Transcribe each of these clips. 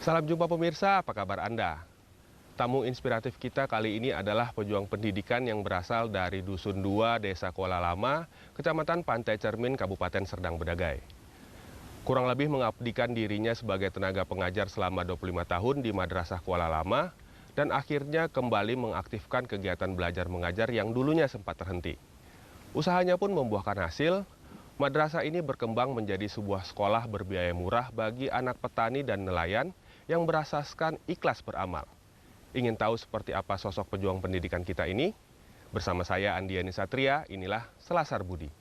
Salam jumpa pemirsa, apa kabar Anda? Tamu inspiratif kita kali ini adalah pejuang pendidikan yang berasal dari Dusun 2, Desa Kuala Lama, Kecamatan Pantai Cermin, Kabupaten Serdang Bedagai. Kurang lebih mengabdikan dirinya sebagai tenaga pengajar selama 25 tahun di Madrasah Kuala Lama, dan akhirnya kembali mengaktifkan kegiatan belajar mengajar yang dulunya sempat terhenti. Usahanya pun membuahkan hasil. Madrasah ini berkembang menjadi sebuah sekolah berbiaya murah bagi anak petani dan nelayan yang berasaskan ikhlas beramal. Ingin tahu seperti apa sosok pejuang pendidikan kita ini? Bersama saya Andiani Satria, inilah Selasar Budi.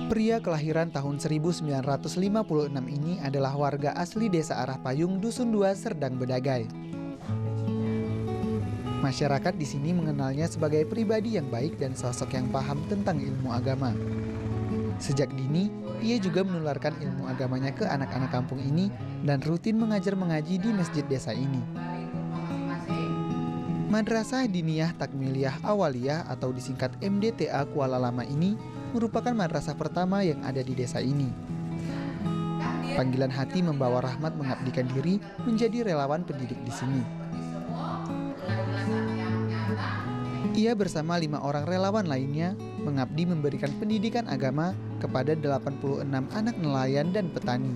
Pria kelahiran tahun 1956 ini adalah warga asli Desa Arah Payung, Dusun 2, Serdang Bedagai. Masyarakat di sini mengenalnya sebagai pribadi yang baik dan sosok yang paham tentang ilmu agama. Sejak dini, ia juga menularkan ilmu agamanya ke anak-anak kampung ini dan rutin mengajar mengaji di masjid desa ini. Madrasah Diniyah Takmiliyah Awaliyah atau disingkat MDTA Kuala Lama ini merupakan madrasah pertama yang ada di desa ini. Panggilan hati membawa Rahmat mengabdikan diri menjadi relawan pendidik di sini. Ia bersama 5 orang relawan lainnya mengabdi memberikan pendidikan agama kepada 86 anak nelayan dan petani.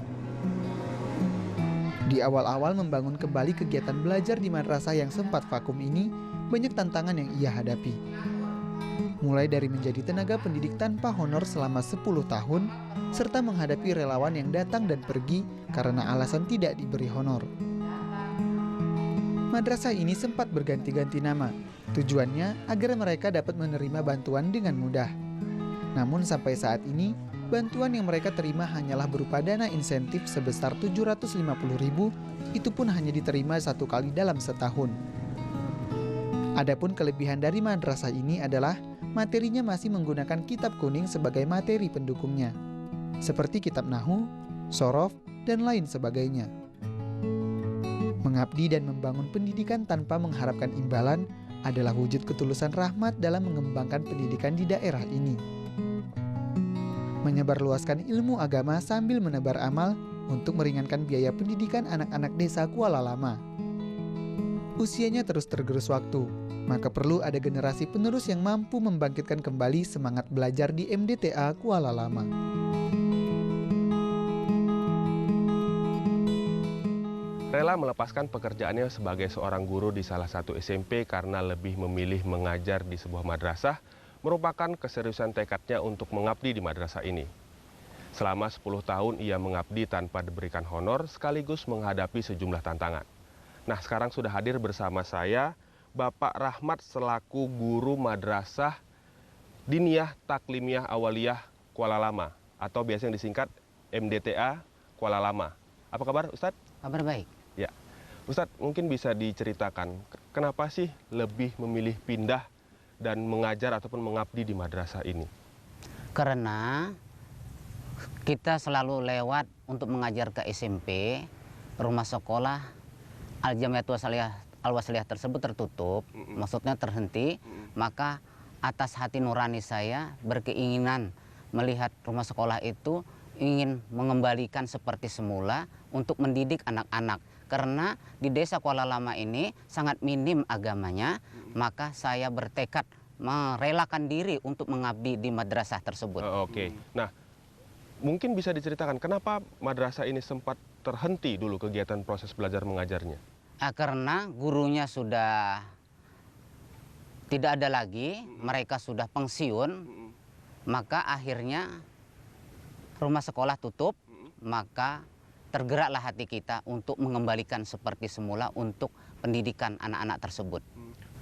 Di awal-awal membangun kembali kegiatan belajar di madrasah yang sempat vakum ini, banyak tantangan yang ia hadapi. Mulai dari menjadi tenaga pendidik tanpa honor selama 10 tahun, serta menghadapi relawan yang datang dan pergi karena alasan tidak diberi honor. Madrasah ini sempat berganti-ganti nama, tujuannya agar mereka dapat menerima bantuan dengan mudah. Namun sampai saat ini, bantuan yang mereka terima hanyalah berupa dana insentif sebesar 750.000, itu pun hanya diterima 1 kali dalam setahun. Adapun kelebihan dari madrasah ini adalah materinya masih menggunakan kitab kuning sebagai materi pendukungnya, seperti kitab Nahwu, Shorof, dan lain sebagainya. Mengabdi dan membangun pendidikan tanpa mengharapkan imbalan adalah wujud ketulusan Rahmat dalam mengembangkan pendidikan di daerah ini. Menyebarluaskan ilmu agama sambil menebar amal untuk meringankan biaya pendidikan anak-anak desa Kuala Lama. Usianya terus tergerus waktu, maka perlu ada generasi penerus yang mampu membangkitkan kembali semangat belajar di MDTA Kuala Lama. Rela melepaskan pekerjaannya sebagai seorang guru di salah satu SMP karena lebih memilih mengajar di sebuah madrasah merupakan keseriusan tekadnya untuk mengabdi di madrasah ini. Selama 10 tahun ia mengabdi tanpa diberikan honor sekaligus menghadapi sejumlah tantangan. Nah, sekarang sudah hadir bersama saya Bapak Rahmat selaku guru Madrasah Diniyah Taklimiyah Awaliyah Kuala Lama atau biasa yang disingkat MDTA Kuala Lama. Apa kabar Ustadz? Kabar baik. Ya, Ustadz mungkin bisa diceritakan kenapa sih lebih memilih pindah dan mengajar ataupun mengabdi di madrasah ini? Karena kita selalu lewat untuk mengajar ke SMP, rumah sekolah Al-Jamiat Al-Wasliyah tersebut tertutup, maksudnya terhenti, maka atas hati nurani saya berkeinginan melihat rumah sekolah itu ingin mengembalikan seperti semula untuk mendidik anak-anak. Karena di desa Kuala Lama ini sangat minim agamanya, maka saya bertekad merelakan diri untuk mengabdi di madrasah tersebut. Oke. Nah, mungkin bisa diceritakan kenapa madrasah ini sempat terhenti dulu kegiatan proses belajar mengajarnya? Karena gurunya sudah tidak ada lagi, mereka sudah pensiun, maka akhirnya rumah sekolah tutup, maka tergeraklah hati kita untuk mengembalikan seperti semula untuk pendidikan anak-anak tersebut.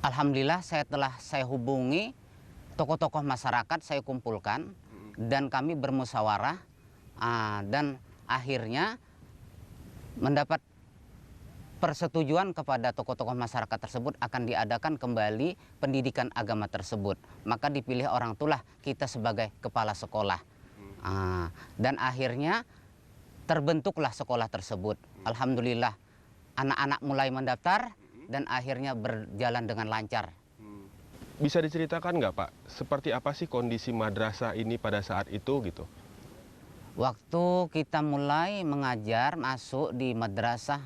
Alhamdulillah saya hubungi tokoh-tokoh masyarakat, saya kumpulkan dan kami bermusyawarah dan akhirnya mendapat persetujuan kepada tokoh-tokoh masyarakat tersebut akan diadakan kembali pendidikan agama tersebut. Maka dipilih orang itulah kita sebagai kepala sekolah. Dan akhirnya terbentuklah sekolah tersebut. Alhamdulillah anak-anak mulai mendaftar dan akhirnya berjalan dengan lancar. Bisa diceritakan nggak Pak, seperti apa sih kondisi madrasah ini pada saat itu gitu? Waktu kita mulai mengajar masuk di madrasah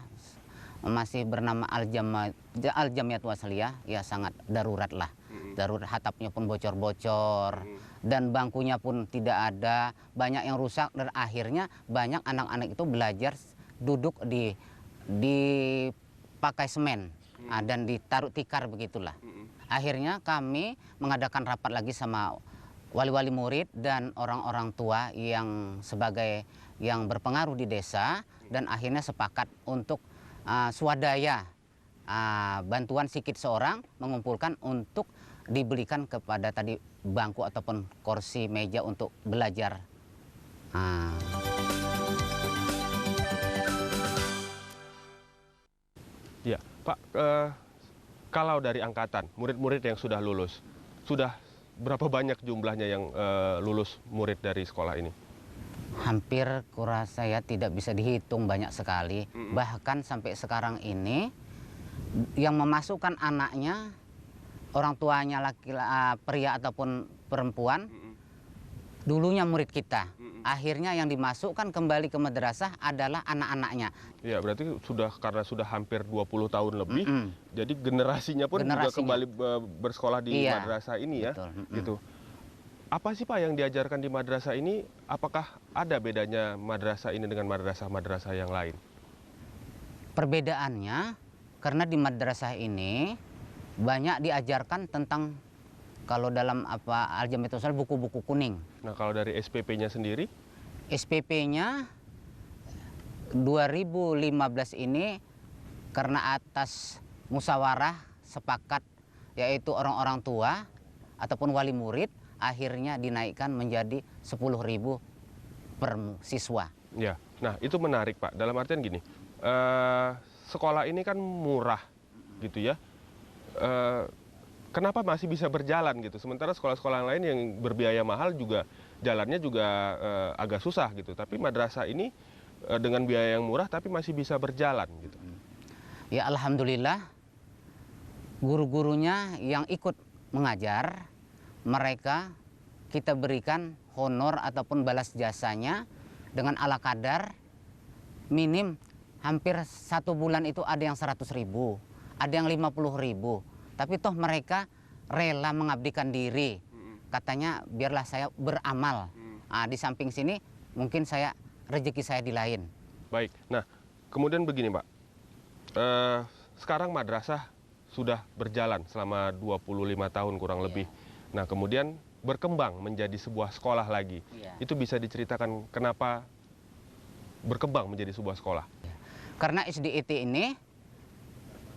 masih bernama Al-Jamiatul Wasliyah, ya sangat darurat lah. Darurat, hatapnya pun bocor-bocor dan bangkunya pun tidak ada, banyak yang rusak dan akhirnya banyak anak-anak itu belajar duduk di pakai semen dan ditaruh tikar begitulah. Akhirnya kami mengadakan rapat lagi sama wali-wali murid dan orang-orang tua yang sebagai yang berpengaruh di desa, dan akhirnya sepakat untuk swadaya bantuan sikit seorang mengumpulkan untuk dibelikan kepada tadi bangku ataupun kursi meja untuk belajar. Ya, Pak, kalau dari angkatan, murid-murid yang sudah lulus, sudah berapa banyak jumlahnya yang lulus murid dari sekolah ini? Hampir kurasa ya tidak bisa dihitung, banyak sekali. Bahkan sampai sekarang ini yang memasukkan anaknya, orang tuanya pria ataupun perempuan, dulunya murid kita. Akhirnya yang dimasukkan kembali ke madrasah adalah anak-anaknya. Ya, berarti karena sudah hampir 20 tahun lebih, jadi generasinya pun juga kembali bersekolah di madrasah ini ya. Betul. Gitu. Apa sih Pak yang diajarkan di madrasah ini? Apakah ada bedanya madrasah ini dengan madrasah-madrasah yang lain? Perbedaannya karena di madrasah ini banyak diajarkan tentang, kalau dalam Al-Jamiatul Wasliyah, buku-buku kuning. Nah, kalau dari SPP-nya sendiri? SPP-nya 2015 ini karena atas musyawarah sepakat, yaitu orang-orang tua ataupun wali murid, akhirnya dinaikkan menjadi 10.000 per siswa. Ya, nah itu menarik Pak. Dalam artian gini, sekolah ini kan murah gitu ya. Kenapa masih bisa berjalan gitu? Sementara sekolah-sekolah lain yang berbiaya mahal juga jalannya juga agak susah gitu. Tapi madrasah ini dengan biaya yang murah tapi masih bisa berjalan gitu. Ya alhamdulillah, guru-gurunya yang ikut mengajar, mereka kita berikan honor ataupun balas jasanya dengan ala kadar minim. Hampir 1 bulan itu ada yang 100.000, ada yang 50.000. Tapi toh mereka rela mengabdikan diri. Katanya biarlah saya beramal. Di samping sini mungkin rezeki saya di lain. Baik, nah kemudian begini Pak. Sekarang madrasah sudah berjalan selama 25 tahun kurang lebih. Nah kemudian berkembang menjadi sebuah sekolah lagi. Itu bisa diceritakan kenapa berkembang menjadi sebuah sekolah? Karena SDIT ini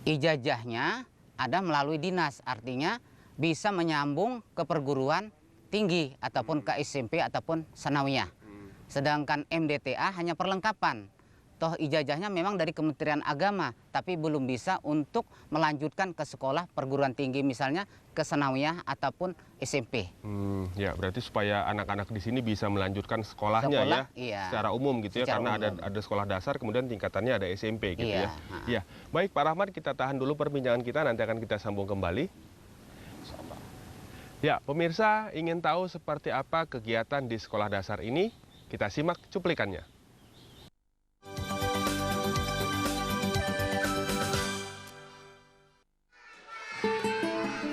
ijazahnya ada melalui dinas, artinya bisa menyambung ke perguruan tinggi ataupun ke SMP ataupun sanawiyah. Sedangkan MDTA hanya perlengkapan. Toh ijazahnya memang dari Kementerian Agama, tapi belum bisa untuk melanjutkan ke sekolah perguruan tinggi, misalnya ke sanawiyah ataupun SMP. Ya, berarti supaya anak-anak di sini bisa melanjutkan sekolahnya secara umum gitu ya, karena ada sekolah dasar, kemudian tingkatannya ada SMP gitu ya. Ya, baik Pak Rahmat, kita tahan dulu perbincangan kita, nanti akan kita sambung kembali. Ya, pemirsa ingin tahu seperti apa kegiatan di sekolah dasar ini? Kita simak cuplikannya.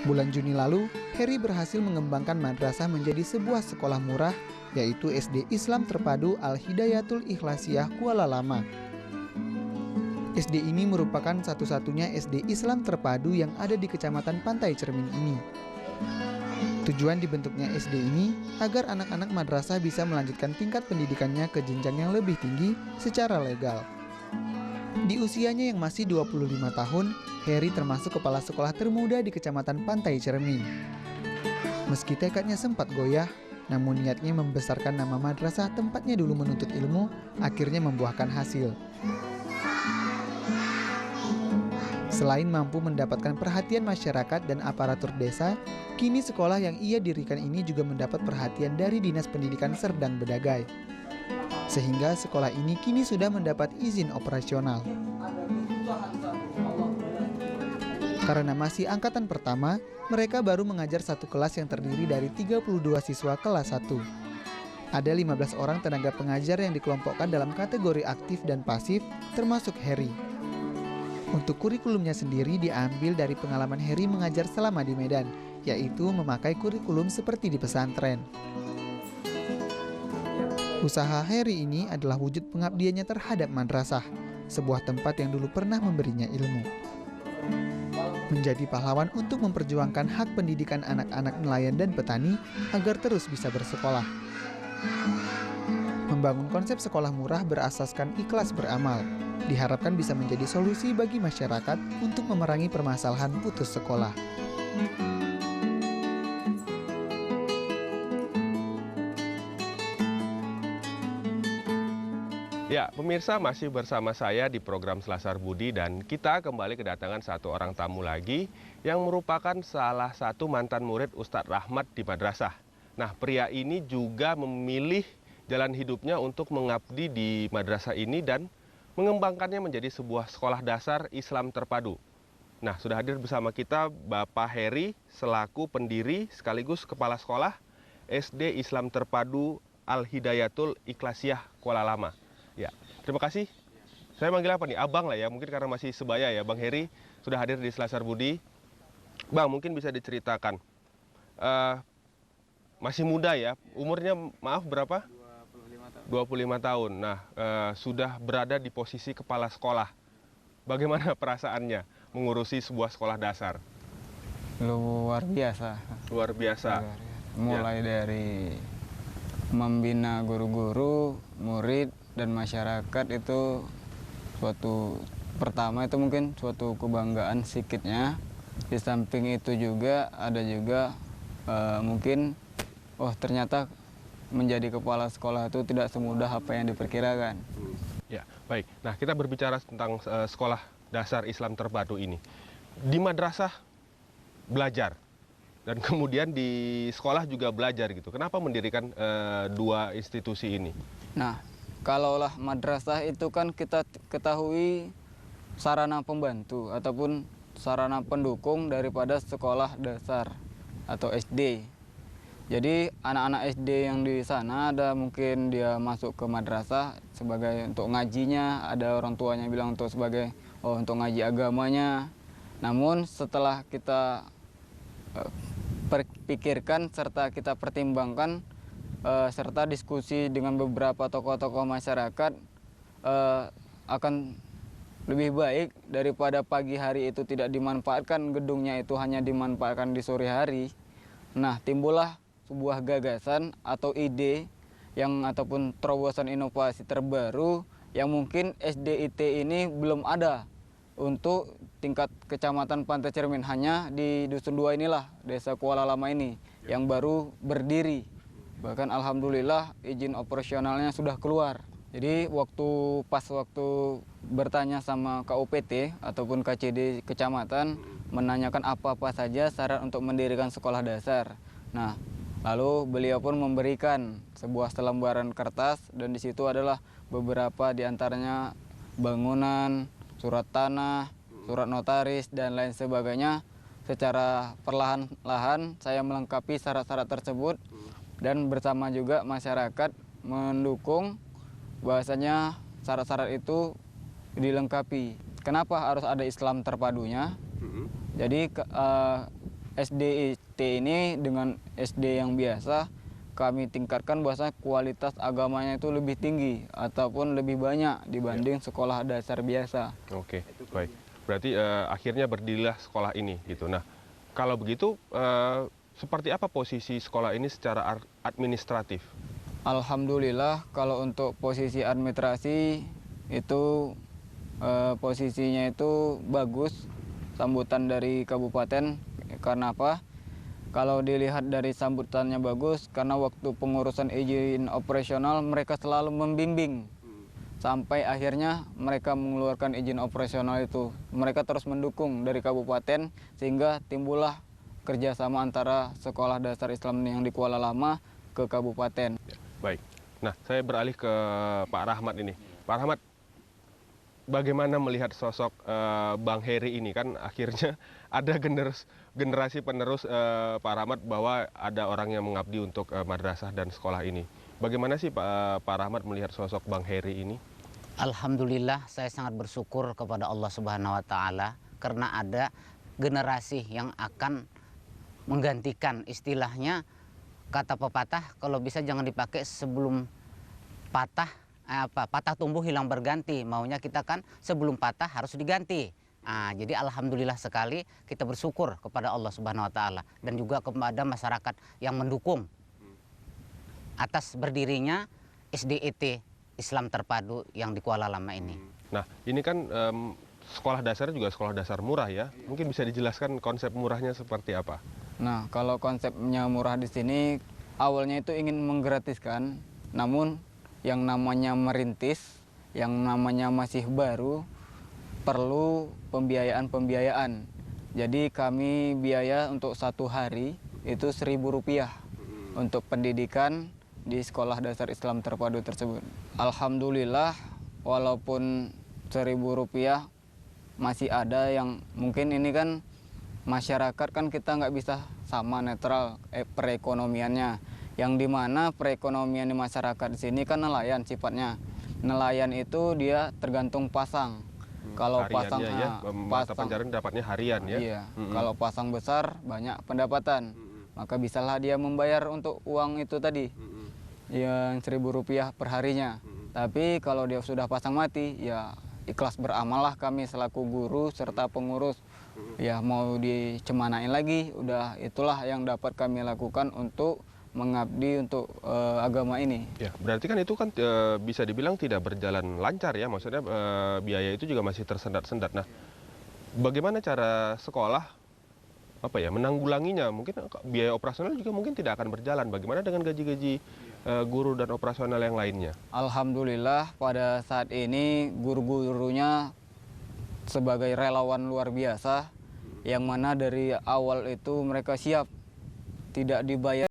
Bulan Juni lalu, Heri berhasil mengembangkan madrasah menjadi sebuah sekolah murah, yaitu SD Islam Terpadu Al-Hidayatul Ikhlasiyah Kuala Lama. SD ini merupakan satu-satunya SD Islam terpadu yang ada di Kecamatan Pantai Cermin ini. Tujuan dibentuknya SD ini agar anak-anak madrasah bisa melanjutkan tingkat pendidikannya ke jenjang yang lebih tinggi secara legal. Di usianya yang masih 25 tahun, Heri termasuk kepala sekolah termuda di Kecamatan Pantai Cermin. Meski tekadnya sempat goyah, namun niatnya membesarkan nama madrasah tempatnya dulu menuntut ilmu, akhirnya membuahkan hasil. Selain mampu mendapatkan perhatian masyarakat dan aparatur desa, kini sekolah yang ia dirikan ini juga mendapat perhatian dari Dinas Pendidikan Serdang Bedagai. Sehingga sekolah ini kini sudah mendapat izin operasional. Karena masih angkatan pertama, mereka baru mengajar satu kelas yang terdiri dari 32 siswa kelas 1. Ada 15 orang tenaga pengajar yang dikelompokkan dalam kategori aktif dan pasif, termasuk Heri. Untuk kurikulumnya sendiri diambil dari pengalaman Heri mengajar selama di Medan, yaitu memakai kurikulum seperti di pesantren. Usaha Heri ini adalah wujud pengabdiannya terhadap madrasah, sebuah tempat yang dulu pernah memberinya ilmu. Menjadi pahlawan untuk memperjuangkan hak pendidikan anak-anak nelayan dan petani agar terus bisa bersekolah. Membangun konsep sekolah murah berasaskan ikhlas beramal, diharapkan bisa menjadi solusi bagi masyarakat untuk memerangi permasalahan putus sekolah. Ya, pemirsa masih bersama saya di program Selasar Budi dan kita kembali kedatangan satu orang tamu lagi yang merupakan salah satu mantan murid Ustadz Rahmat di madrasah. Nah, pria ini juga memilih jalan hidupnya untuk mengabdi di madrasah ini dan mengembangkannya menjadi sebuah sekolah dasar Islam terpadu. Nah, sudah hadir bersama kita Bapak Heri selaku pendiri sekaligus kepala sekolah SD Islam Terpadu Al-Hidayatul Ikhlasiah Kuala Lama. Ya, terima kasih. Saya manggil apa nih? Abang lah ya, mungkin karena masih sebaya ya. Bang Heri sudah hadir di Selasar Budi. Bang, mungkin bisa diceritakan. Masih muda ya, umurnya maaf berapa? 25 tahun. Nah, sudah berada di posisi kepala sekolah. Bagaimana perasaannya mengurusi sebuah sekolah dasar? Luar biasa. Luar biasa. Mulai dari membina guru-guru, murid, dan masyarakat itu pertama itu mungkin suatu kebanggaan sedikitnya. Di samping itu juga ada juga mungkin ternyata menjadi kepala sekolah itu tidak semudah apa yang diperkirakan. Ya, baik. Nah, kita berbicara tentang sekolah dasar Islam terpadu ini. Di madrasah belajar dan kemudian di sekolah juga belajar gitu. Kenapa mendirikan dua institusi ini? Nah, kalaulah madrasah itu kan kita ketahui sarana pembantu ataupun sarana pendukung daripada sekolah dasar atau SD. Jadi anak-anak SD yang di sana ada mungkin dia masuk ke madrasah sebagai untuk ngajinya, ada orang tuanya bilang untuk sebagai untuk ngaji agamanya. Namun setelah kita pikirkan serta kita pertimbangkan serta diskusi dengan beberapa tokoh-tokoh masyarakat, akan lebih baik daripada pagi hari itu tidak dimanfaatkan, gedungnya itu hanya dimanfaatkan di sore hari. Nah, timbullah sebuah gagasan atau ide ataupun terobosan inovasi terbaru yang mungkin SDIT ini belum ada untuk tingkat kecamatan Pantai Cermin, hanya di Dusun 2 inilah, Desa Kuala Lama ini yang baru berdiri. Bahkan alhamdulillah izin operasionalnya sudah keluar. Jadi waktu bertanya sama KUPT ataupun KCD kecamatan menanyakan apa-apa saja syarat untuk mendirikan sekolah dasar. Nah, lalu beliau pun memberikan sebuah selembaran kertas dan di situ adalah beberapa diantaranya bangunan, surat tanah, surat notaris dan lain sebagainya. Secara perlahan-lahan saya melengkapi syarat-syarat tersebut dan bersama juga masyarakat mendukung bahwasanya syarat-syarat itu dilengkapi. Kenapa harus ada Islam terpadunya? Jadi SDIT ini dengan SD yang biasa kami tingkatkan bahwasanya kualitas agamanya itu lebih tinggi ataupun lebih banyak dibanding sekolah dasar biasa. Oke, baik. Berarti akhirnya berdirilah sekolah ini gitu. Nah, kalau begitu seperti apa posisi sekolah ini secara administratif? Alhamdulillah kalau untuk posisi administrasi itu posisinya itu bagus, sambutan dari kabupaten. Karena apa? Kalau dilihat dari sambutannya bagus, karena waktu pengurusan izin operasional mereka selalu membimbing. Sampai akhirnya mereka mengeluarkan izin operasional itu. Mereka terus mendukung dari kabupaten sehingga timbullah kerjasama antara sekolah dasar Islam yang di Kuala Lama ke kabupaten. Baik. Nah, saya beralih ke Pak Rahmat ini. Pak Rahmat, bagaimana melihat sosok Bang Heri ini? Kan akhirnya ada generasi penerus Pak Rahmat bahwa ada orang yang mengabdi untuk madrasah dan sekolah ini. Bagaimana sih Pak Rahmat melihat sosok Bang Heri ini? Alhamdulillah, saya sangat bersyukur kepada Allah Subhanahu wa Ta'ala karena ada generasi yang akan menggantikan. Istilahnya, kata pepatah, kalau bisa jangan dipakai sebelum patah tumbuh hilang berganti. Maunya kita kan sebelum patah harus diganti. Jadi alhamdulillah sekali kita bersyukur kepada Allah Subhanahu wa Ta'ala dan juga kepada masyarakat yang mendukung atas berdirinya SDIT Islam Terpadu yang di Kuala Lama ini. Nah, ini kan sekolah dasar juga sekolah dasar murah ya. Mungkin bisa dijelaskan konsep murahnya seperti apa? Nah, kalau konsepnya murah di sini awalnya itu ingin menggratiskan, namun yang namanya merintis, yang namanya masih baru, perlu pembiayaan. Jadi kami biaya untuk 1 hari itu Rp1.000 untuk pendidikan di sekolah dasar Islam Terpadu tersebut. Alhamdulillah, walaupun Rp1.000 masih ada yang mungkin ini kan masyarakat kan kita nggak bisa sama netral perekonomiannya. Yang dimana perekonomian di masyarakat di sini kan nelayan sifatnya. Nelayan itu dia tergantung pasang. Kalau pasang ya, mata pencarian dapatnya harian ya. Iya. Kalau pasang besar banyak pendapatan. Maka bisalah dia membayar untuk uang itu tadi. Yang Rp1.000 per harinya. Tapi kalau dia sudah pasang mati, ya ikhlas beramal lah kami selaku guru serta pengurus. Ya mau dicemanain lagi, udah itulah yang dapat kami lakukan untuk mengabdi untuk agama ini. Ya, berarti kan itu kan bisa dibilang tidak berjalan lancar ya, maksudnya biaya itu juga masih tersendat-sendat. Nah, bagaimana cara sekolah menanggulanginya? Mungkin biaya operasional juga mungkin tidak akan berjalan. Bagaimana dengan gaji-gaji guru dan operasional yang lainnya? Alhamdulillah pada saat ini guru-gurunya sebagai relawan luar biasa, yang mana dari awal itu mereka siap tidak dibayar